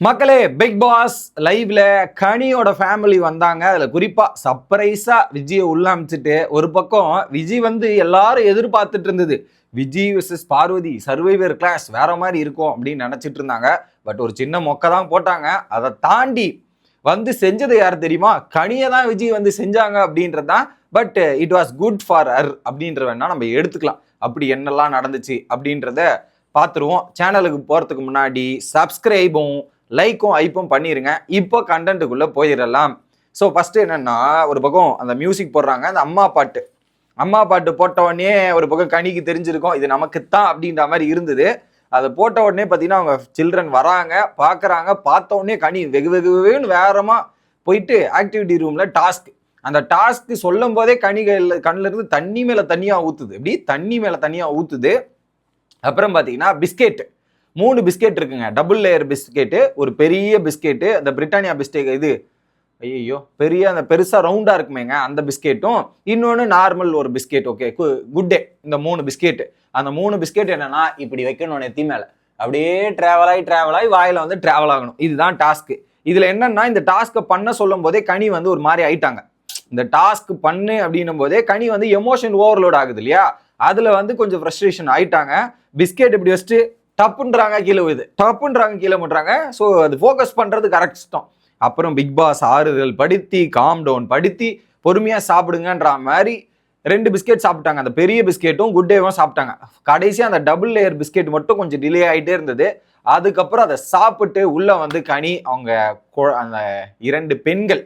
மக்களே, big pass லைவ்ல கனியோட family வந்தாங்க. அதுல குறிப்பா சர்ப்ரைஸா விஜயை உள்ள அமைச்சிட்டு, ஒரு பக்கம் விஜய் வந்து எல்லாரும் எதிர்பார்த்துட்டு இருந்தது, Vijay versus Parvathi survivor class வேற மாதிரி இருக்கும் அப்படின்னு நினைச்சிட்டு இருந்தாங்க. பட் ஒரு சின்ன மொக்க தான் போட்டாங்க. அதை தாண்டி வந்து செஞ்சது யார் தெரியுமா? கனியை தான் விஜய் வந்து செஞ்சாங்க அப்படின்றது தான். But it was good for her அப்படின்ற வேணா நம்ம எடுத்துக்கலாம். அப்படி என்னெல்லாம் நடந்துச்சு அப்படின்றத பார்த்துருவோம். சேனலுக்கு போறதுக்கு முன்னாடி சப்ஸ்கிரைபும் லைக்கும் ஐப்பும் பண்ணிருங்க. இப்போ கண்டென்ட்டுக்குள்ள போயிடலாம். ஸோ ஃபர்ஸ்ட் என்னன்னா, ஒரு பக்கம் அந்த மியூசிக் போடுறாங்க, அந்த அம்மா பாட்டு போட்ட உடனே ஒரு பக்கம் கனிக்கு தெரிஞ்சிருக்கும் இது நமக்குத்தான் அப்படின்ற மாதிரி இருந்தது. அதை போட்ட உடனே பார்த்தீங்கன்னா அவங்க சில்ட்ரன் வராங்க, பார்க்குறாங்க. பார்த்த உடனே கனி வெகு வெகுன்னு வேறமா போயிட்டு ஆக்டிவிட்டி ரூம்ல டாஸ்க். அந்த டாஸ்க் சொல்லும் போதே கண்ணில் இருந்து தண்ணி மேல தண்ணியா ஊத்துது. எப்படி தண்ணி மேல தண்ணியா ஊத்துது. அப்புறம் பார்த்தீங்கன்னா பிஸ்கெட் 3 பிஸ்கெட் இருக்குங்க. டபுள் லேயர் பிஸ்கெட்டு, ஒரு பெரிய பிஸ்கெட்டு, அந்த பிரிட்டானியா பிஸ்கெட் இது ஐயோ பெரிய அந்த பெருசா ரவுண்டா இருக்குமேங்க அந்த பிஸ்கெட்டும், இன்னொன்று நார்மல் ஒரு பிஸ்கெட். Okay, good day. இந்த 3 பிஸ்கெட். அந்த 3 பிஸ்கெட் என்னன்னா இப்படி வைக்கணும் நெத்தி மேல, அப்படியே டிராவல் ஆகி வாயில வந்து டிராவல் ஆகணும். இதுதான் டாஸ்க். இதுல என்னன்னா இந்த டாஸ்க்கை பண்ண சொல்லும் போதே கனி வந்து ஒரு மாதிரி ஆயிட்டாங்க. இந்த டாஸ்க் பண்ணு அப்படின்னும் போதே கனி வந்து எமோஷன் ஓவர்லோட் ஆகுது இல்லையா, அதுல வந்து கொஞ்சம் ஃப்ரஸ்ட்ரேஷன் ஆயிட்டாங்க. பிஸ்கெட் இப்படி வச்சுட்டு டப்புன்றாங்க கீழே விழுது, டப்புன்றாங்க கீழே முட்டுறாங்க. ஸோ அது ஃபோக்கஸ் பண்ணுறது கரெக்ட். அப்புறம் பிக் பாஸ் ஆறுதல் படுத்தி, காம் டவுன் படுத்தி, பொறுமையாக சாப்பிடுங்கன்ற மாதிரி 2 பிஸ்கெட் சாப்பிட்டாங்க. அந்த பெரிய பிஸ்கெட்டும் குட் டேவும் சாப்பிட்டாங்க. கடைசியாக அந்த டபுள் லேயர் பிஸ்கெட் மட்டும் கொஞ்சம் டிலே ஆகிட்டே இருந்தது. அதுக்கப்புறம் அதை சாப்பிட்டு உள்ள வந்து கனி அவங்க அந்த 2 பெண்கள்,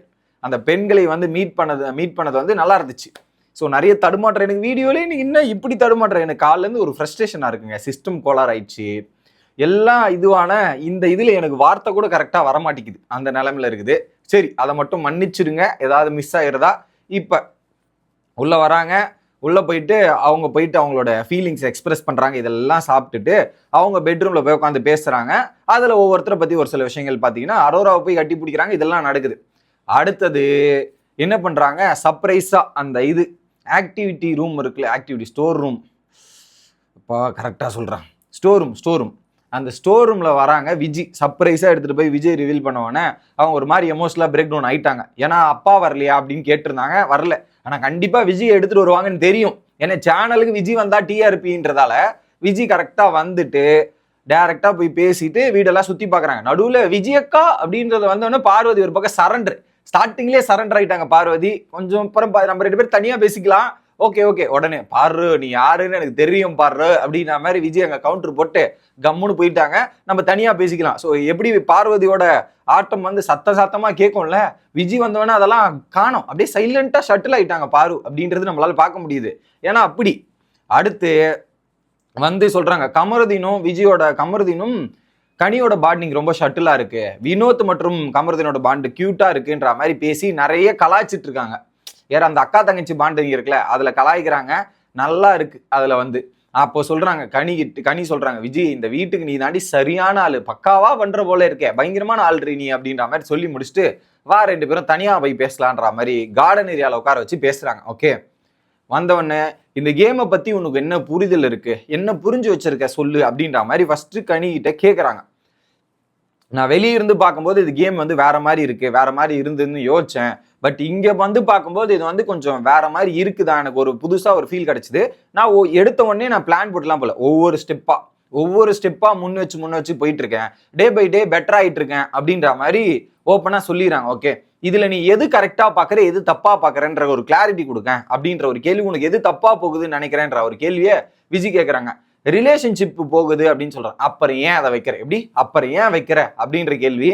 அந்த பெண்களை வந்து மீட் பண்ணது வந்து நல்லா இருந்துச்சு. ஸோ நிறைய தடுமாற்றம் எனக்கு வீடியோலேயே இன்னும் இப்படி தடுமாற்றம் எனக்கு காலிலேருந்து ஒரு ஃப்ரஸ்ட்ரேஷனாக இருக்குங்க. சிஸ்டம் கோளார் ஆயிடுச்சு எல்லாம் இதுவான இந்த இதில் எனக்கு வார்த்தை கூட கரெக்டாக வரமாட்டேங்குது, அந்த நிலைமையில இருக்குது. சரி, அதை மட்டும் மன்னிச்சிடுங்க, ஏதாவது மிஸ் ஆகிருதா. இப்போ உள்ளே வராங்க, உள்ளே போயிட்டு அவங்களோட ஃபீலிங்ஸ் எக்ஸ்பிரஸ் பண்ணுறாங்க. இதெல்லாம் சாப்பிட்டுட்டு அவங்க பெட்ரூமில் போய் உட்காந்து பேசுகிறாங்க. அதில் ஒவ்வொருத்தரை பற்றி ஒரு சில விஷயங்கள் பார்த்தீங்கன்னா அரோராவை போய் கட்டி பிடிக்கிறாங்க. இதெல்லாம் நடக்குது. அடுத்தது என்ன பண்ணுறாங்க, சர்ப்ரைஸாக அந்த இது ஆக்டிவிட்டி ரூம் இருக்குல்ல, ஆக்டிவிட்டி ஸ்டோர் ரூம், இப்போ கரெக்டாக சொல்கிறேன், ஸ்டோர் ரூம். அந்த ஸ்டோர் ரூமில் வராங்க. விஜய் சர்ப்ரைஸாக எடுத்துகிட்டு போய் விஜய் ரிவீல் பண்ணுவோன்னே அவங்க ஒரு மாதிரி எமோஷனலாக பிரேக் டவுன் ஆகிட்டாங்க. ஏன்னா அப்பா வரலையா அப்படின்னு கேட்டிருந்தாங்க, வரல. ஆனால் கண்டிப்பாக விஜய் எடுத்துகிட்டு வருவாங்கன்னு தெரியும். ஏன்னா சேனலுக்கு விஜய் வந்தால் டிஆர்பின்றதால விஜய் கரெக்டாக வந்துட்டு டேரெக்டாக போய் பேசிட்டு வீடெல்லாம் சுற்றி பார்க்குறாங்க. நடுவில் விஜயக்கா அப்படின்றத வந்தோடனே பார்வதி ஒரு பக்கம் சரண்டர், ஸ்டார்டிங்லேயே சரண்டர் ஆகிட்டாங்க பார்வதி. கொஞ்சம் அப்புறம் நம்ம 2 பேர் தனியாக பேசிக்கலாம், ஓகே உடனே பாரு நீ யாருன்னு எனக்கு தெரியும் பாரு அப்படின்ற மாதிரி விஜய் அங்கே கவுண்டர் போட்டு கம்முன்னு போயிட்டாங்க. நம்ம தனியாக பேசிக்கலாம். ஸோ எப்படி பார்வதியோட ஆட்டம் வந்து சத்தமாக கேட்கும்ல, விஜய் வந்தவொடனே அதெல்லாம் காணும், அப்படியே சைலண்டாக ஷட்டில் ஆகிட்டாங்க பாரு அப்படின்றது நம்மளால பார்க்க முடியுது. ஏன்னா அப்படி அடுத்து வந்து சொல்றாங்க கமருதீனும் கனியோட பாண்டிங் ரொம்ப ஷட்டிலா இருக்கு, வினோத் மற்றும் கமருதீனோட பாண்டு கியூட்டா இருக்குன்ற மாதிரி பேசி நிறைய கலாய்ச்சிட்டு இருக்காங்க. யார் அந்த அக்கா தங்கச்சி பாண்டிங் இருக்குல்ல, அதுல கலாய்க்கிறாங்க. நல்லா இருக்கு. அதுல வந்து அப்போ சொல்றாங்க கனி சொல்றாங்க, விஜய் இந்த வீட்டுக்கு நீ தாண்டி சரியான ஆளு, பக்காவா பண்ற போல இருக்கே, பயங்கரமான ஆள்றி நீ அப்படின்ற மாதிரி சொல்லி முடிச்சுட்டு வா 2 பேரும் தனியா போய் பேசலான்ற மாதிரி கார்டன் ஏரியால உட்கார வச்சு பேசுறாங்க. ஓகே, வந்தவொடனே இந்த கேமை பத்தி உனக்கு என்ன புரிதல் இருக்கு, என்ன புரிஞ்சு வச்சிருக்க சொல்லு அப்படின்ற மாதிரி ஃபர்ஸ்ட் கனிகிட்ட கேட்கறாங்க. நான் வெளியிருந்து பார்க்கும்போது இது கேம் வந்து வேற மாதிரி இருக்கு, வேற மாதிரி இருந்துன்னு யோசிச்சேன். பட் இங்க வந்து பார்க்கும்போது இது வந்து கொஞ்சம் வேற மாதிரி இருக்குதான், எனக்கு ஒரு புதுசா ஒரு ஃபீல் கிடைச்சது. நான் எடுத்த உடனே நான் பிளான் போட்டுலாம் போல, ஒவ்வொரு ஸ்டெப்பா முன் வச்சு போயிட்டு இருக்கேன். டே பை டே பெட்டர் ஆயிட்டு இருக்கேன் அப்படின்ற மாதிரி ஓப்பனா சொல்லிடுறாங்க. ஓகே, இதுல நீ எது கரெக்டா பாக்குற, எது தப்பா பாக்குறன்ற ஒரு கிளாரிட்டி கொடுக்க அப்படின்ற ஒரு கேள்வி, உனக்கு எது தப்பா போகுதுன்னு நினைக்கிறேன்ற ஒரு கேள்வியை விஜய் கேட்கறாங்க. ரிலேஷன்ஷிப் போகுது அப்படின்னு சொல்றாங்க. அப்புறம் ஏன் அதை வைக்கிற, எப்படி அப்புறம் ஏன் வைக்கிற அப்படின்ற கேள்வி.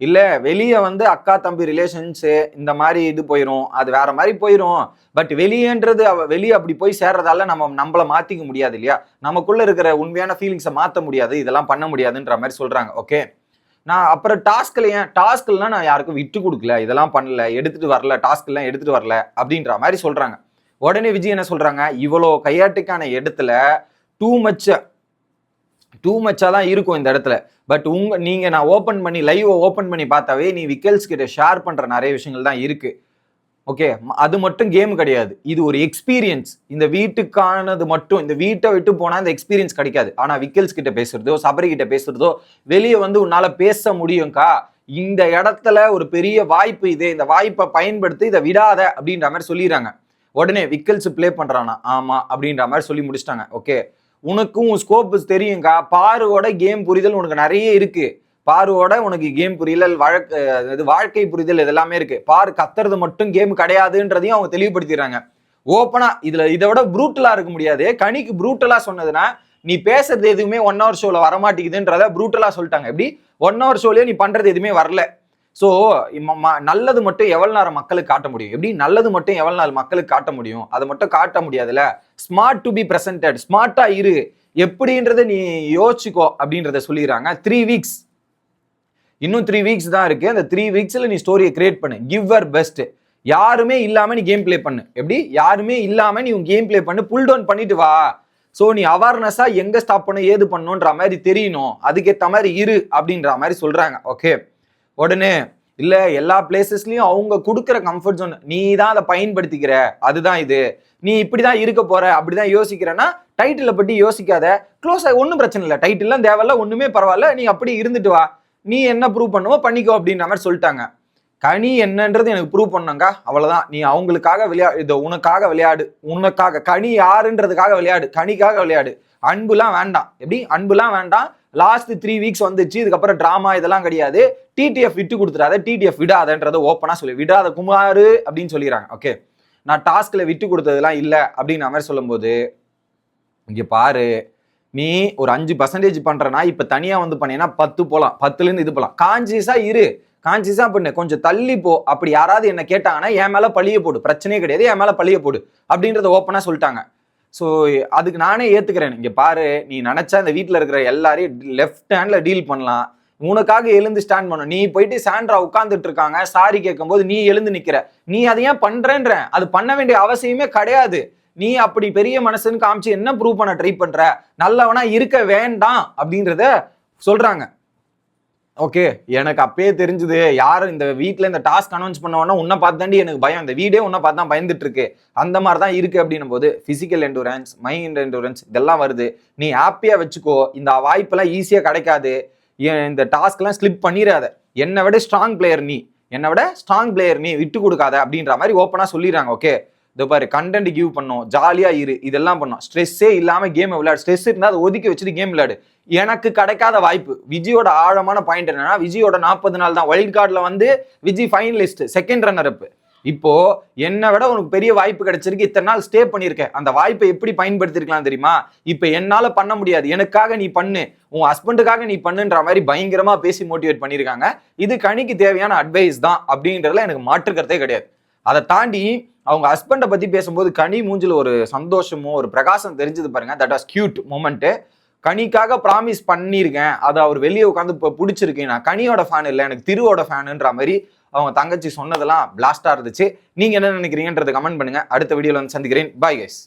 இல்ல வெளியே வந்து அக்கா தம்பி ரிலேஷன்ஸ் இந்த மாதிரி இது போயிடும், அது வேற மாதிரி போயிடும். பட் வெளியேன்றது வெளியே அப்படி போய் சேர்றதால நம்மள மாத்திக்க முடியாது இல்லையா, நமக்குள்ள இருக்கிற உண்மையான ஃபீலிங்ஸை மாற்ற முடியாது, இதெல்லாம் பண்ண முடியாதுன்ற மாதிரி சொல்றாங்க. ஓகே, நான் அப்புறம் டாஸ்க்லாம் நான் யாருக்கும் விட்டு கொடுக்கல, இதெல்லாம் பண்ணல, எடுத்துட்டு வரல, டாஸ்க் எல்லாம் எடுத்துட்டு வரல அப்படின்ற மாதிரி சொல்றாங்க. உடனே விஜய் என்ன சொல்றாங்க, இவ்வளோ கையாட்டுக்கான இடத்துல டூ மச்சா தான் இருக்கும் இந்த இடத்துல. பட் நீங்க நான் லைவ் ஓப்பன் பண்ணி பார்த்தாவே நீ விக்கல்ஸ் கிட்ட ஷேர் பண்ற நிறைய விஷயங்கள் தான் இருக்கு. ஓகே, அது மட்டும் கேம் கிடையாது, இது ஒரு எக்ஸ்பீரியன்ஸ். இந்த வீட்டுக்கானது மட்டும், இந்த வீட்டை விட்டு போனா இந்த எக்ஸ்பீரியன்ஸ் கிடைக்காது. ஆனா விக்கல்ஸ் கிட்ட பேசுறதோ, சபரி கிட்ட பேசுறதோ, வெளியே வந்து உன்னால பேச முடியும்க்கா. இந்த இடத்துல ஒரு பெரிய வாய்ப்பு இது, இந்த வாய்ப்பை பயன்படுத்தி இதை விடாத அப்படின்ற மாதிரி சொல்லிடுறாங்க. உடனே விக்கல்ஸ் பிளே பண்றானா, ஆமா அப்படின்ற மாதிரி சொல்லி முடிச்சிட்டாங்க. ஓகே, உனக்கும் ஸ்கோப் தெரியும்க்கா, பாருவோட கேம் புரிதல் உனக்கு நிறைய இருக்கு. பாருவோட உனக்கு கேம் புரியல், வாழ்க்கை புரிதல் இதெல்லாமே இருக்கு. பாரு கத்துறது மட்டும் கேம் கிடையாதுன்றதையும் அவங்க தெளிவுபடுத்திடுறாங்க. ஓப்பனா இதை விட ப்ரூட்டலா இருக்க முடியாது. கனிக்கு ப்ரூட்டலா சொன்னதுன்னா, நீ பேசுறது எதுவுமே 1 hour ஷோல வரமாட்டேங்குதுன்றத ப்ரூட்டலா சொல்லிட்டாங்க. எப்படி 1 hour ஷோலயே நீ பண்றது எதுவுமே வரல. ஸோ நல்லது மட்டும் எவ்வளவு நேரம் மக்களுக்கு காட்ட முடியும்? எப்படி நல்லது மட்டும் எவ்வளவு நாள் மக்களுக்கு காட்ட முடியும்? அதை மட்டும் காட்ட முடியாதுல்ல. ஸ்மார்ட் டு பி பிரசன்டட், ஸ்மார்ட்டா இரு, எப்படின்றத நீ யோசிச்சுக்கோ அப்படின்றத சொல்லிடுறாங்க. 3 weeks, இன்னும் 3 weeks தான் இருக்கு. அந்த 3 weeksல நீ ஸ்டோரியை கிரியேட் பண்ணு, கிவ் யுவர் பெஸ்ட். யாருமே இல்லாம நீ கேம் பிளே பண்ணு. எப்படி யாருமே இல்லாம நீ கேம் பிளே பண்ணு, புல் டவுன் பண்ணிட்டு வா. ஸோ நீ அவேர்னஸா எங்க ஸ்டாப் பண்ண ஏது பண்ணுன்ற மாதிரி தெரியணும், அதுக்கேற்ற மாதிரி இரு அப்படின்ற மாதிரி சொல்றாங்க. ஓகே, உடனே இல்ல எல்லா பிளேசஸ்லயும் அவங்க கொடுக்குற கம்ஃபர்ட் ஜோன் நீ தான் அதை பயன்படுத்திக்கிற, அதுதான் இது, நீ இப்படிதான் இருக்க போற அப்படிதான் யோசிக்கிறேன்னா டைட்டிலை பற்றி யோசிக்காத, க்ளோஸ் ஆகி ஒன்றும் பிரச்சனை இல்லை, டைட்டில்லாம் தேவையில்ல, ஒண்ணுமே பரவாயில்ல, நீ அப்படி இருந்துட்டு வா, நீ என்ன ப்ரூவ் பண்ணுவோ பண்ணிக்கோ அப்படின்ற மாதிரி சொல்லிட்டாங்க. கனி என்னன்றது எனக்கு ப்ரூவ் பண்ணாங்க, அவ்வளவுதான். நீ அவங்களுக்காக விளையாடு, உனக்காக விளையாடு, உனக்காக கனி யாருன்றதுக்காக விளையாடு, கனிக்காக விளையாடு, அன்புலாம் வேண்டாம். எப்படி அன்புலாம் வேண்டாம். லாஸ்ட் 3 weeks வந்துச்சு, இதுக்கப்புறம் டிராமா இதெல்லாம் கிடையாது. டிடிஎஃப் விட்டு கொடுத்துடாத, டிடிஎஃப் விடாதன்றதை ஓப்பனா சொல்லி விடாத குமாரு அப்படின்னு சொல்லிடுறாங்க. ஓகே, நான் டாஸ்க்ல விட்டு கொடுத்ததெல்லாம் இல்லை அப்படின்ற மாதிரி சொல்லும்போது, இங்க பாரு, நீ ஒரு 5% பண்றனா இப்ப தனியா வந்து பண்ணீங்கன்னா 10 போலாம், 10ல இது போலாம். கான்சியஸா இரு, கான்சியஸா பண்ணு, கொஞ்சம் தள்ளி போ. அப்படி யாராவது என்ன கேட்டாங்கன்னா என் மேல பழிய போடு, பிரச்சனையே கிடையாது, என் மேல பழிய போடு அப்படின்றத ஓப்பனா சொல்லிட்டாங்க. ஸோ அதுக்கு நானே ஏத்துக்கிறேன். இங்க பாரு, நீ நினைச்சா இந்த வீட்டில் இருக்கிற எல்லாரையும் லெஃப்ட் ஹேண்ட்ல டீல் பண்ணலாம், உனக்காக எழுந்து ஸ்டாண்ட் பண்ணும். நீ போயிட்டு சாண்ட்ரா உட்காந்துட்டு இருக்காங்க, சாரி கேட்கும் போது நீ எழுந்து நிக்கிற, நீ அதை ஏன் பண்றேன்ற, அது பண்ண வேண்டிய அவசியமே கிடையாது. நீ அப்படி பெரிய மனசுன்னு காமிச்சு என்ன ப்ரூவ் பண்ண ட்ரை பண்ற, நல்லவனா இருக்க வேண்டாம் அப்படின்றத சொல்றாங்க. ஓகே, எனக்கு அப்பயே தெரிஞ்சது, யாரும் இந்த வீட்டில் இந்த டாஸ்க் அனௌன்ஸ் பண்ணவொன்னா உன்னை பார்த்து தாண்டி எனக்கு பயம், இந்த வீடே உன்னை பார்த்து தான் பயந்துட்டு இருக்கு, அந்த மாதிரி தான் இருக்கு அப்படின்னும் போது பிசிக்கல் எண்டூரன்ஸ், மைண்ட் எண்டூரன்ஸ் இதெல்லாம் வருது. நீ ஹாப்பியா வச்சுக்கோ, இந்த வாய்ப்பெல்லாம் ஈஸியா கிடைக்காது, இந்த டாஸ்க்லாம் ஸ்லிப் பண்ணிடாத, என்னை விட ஸ்ட்ராங் பிளேயர் நீ, என்னை விட ஸ்ட்ராங் பிளேயர் நீ, விட்டு கொடுக்காத அப்படின்ற மாதிரி ஓப்பனா சொல்லிடுறாங்க. ஓகே, இந்த பாரு, கண்டென்ட் கிவ் பண்ணும், ஜாலியா இரு, இதெல்லாம் பண்ணும், ஸ்ட்ரெஸ்ஸே இல்லாம கேம் விளையாடு, ஸ்ட்ரெஸ் இருந்தால் அதை ஒதுக்கி வச்சுட்டு கேம் விளையாடு. எனக்கு கிடைக்காத வாய்ப்பு. விஜயோட ஆழமான பாயிண்ட் என்னன்னா, விஜயோட 40 நாள் தான் வைல்ட் கார்டுல வந்து Vijay finalist, second runner up. இப்போ என்னை விட உனக்கு பெரிய வாய்ப்பு கிடைச்சிருக்கு, இத்தனை நாள் ஸ்டே பண்ணிருக்கேன், அந்த வாய்ப்பை எப்படி பயன்படுத்திருக்கலாம் தெரியுமா? இப்ப என்னால பண்ண முடியாது, எனக்காக நீ பண்ணு, உன் ஹஸ்பண்டுக்காக நீ பண்ணுன்ற மாதிரி பயங்கரமா பேசி மோட்டிவேட் பண்ணிருக்காங்க. இது கனிக்கு தேவையான அட்வைஸ் தான் அப்படின்றதுல எனக்கு மாற்றுக்கிறதே கிடையாது. அதை தாண்டி அவங்க ஹஸ்பண்டை பத்தி பேசும்போது கனி மூஞ்சில ஒரு சந்தோஷமோ ஒரு பிரகாசம் தெரிஞ்சது பாருங்க, தட் வாஸ் கியூட் மொமெண்ட். கனிக்காக ப்ராமிஸ் பண்ணியிருக்கேன், அதை அவர் வெளியே உட்காந்து இப்போ பிடிச்சிருக்கேன், நான் கனியோட ஃபேன் இல்லை, எனக்கு திருவோட ஃபேனுன்ற மாதிரி அவங்க தங்கச்சி சொன்னதெல்லாம் பிளாஸ்டா இருந்துச்சு. நீங்க என்ன நினைக்கிறீங்கன்றதை கமெண்ட் பண்ணுங்க. அடுத்த வீடியோல வந்து சந்திக்கிறேன். Bye guys.